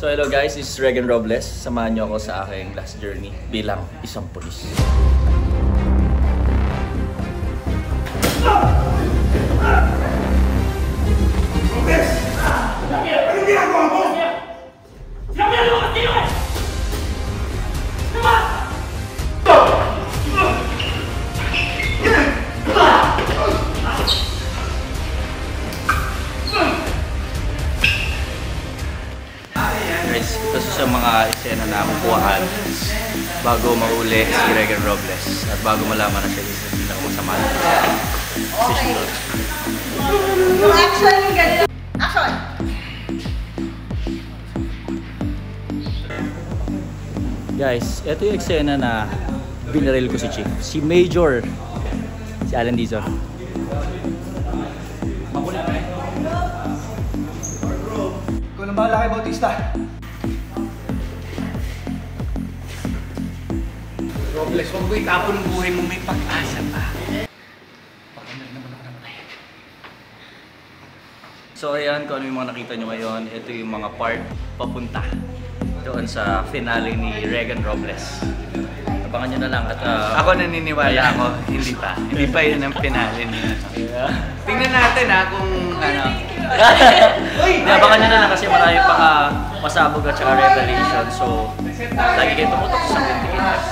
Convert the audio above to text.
So hello guys, this is Regan Robles. Samahan niyo ako sa aking last journey bilang isang pulis. Robles! Ano ginagawa mo? Sinabi mo kasi yun eh! Diba? Guys, ito sa mga eksena na kuhaan bago mahuli si Regan Robles at bago malaman na siya sa pinakamasama na position. Yung action yung ganun. Action! Guys, ito yung eksena na binaril ko si Chief. Si Major. Si Alan Dizon. Ikaw na bahala kay Bautista. Robles, huwag mo itapon ang buhay mo, may pag-asa pa. Pakinggan naman ako ng bayan. So ayan, kung ano yung mga nakita nyo ngayon, ito yung mga part papunta doon sa finale ni Regan Robles. Abangan nyo na lang at Ako naniniwala ako, hindi pa. Hindi pa yun ang pinali niya. Tingnan natin ha kung ano. Abangan nyo na lang kasi marami pa pasabog at saka revelation. So, lagi kayo tumutok sa Windy Kingdom.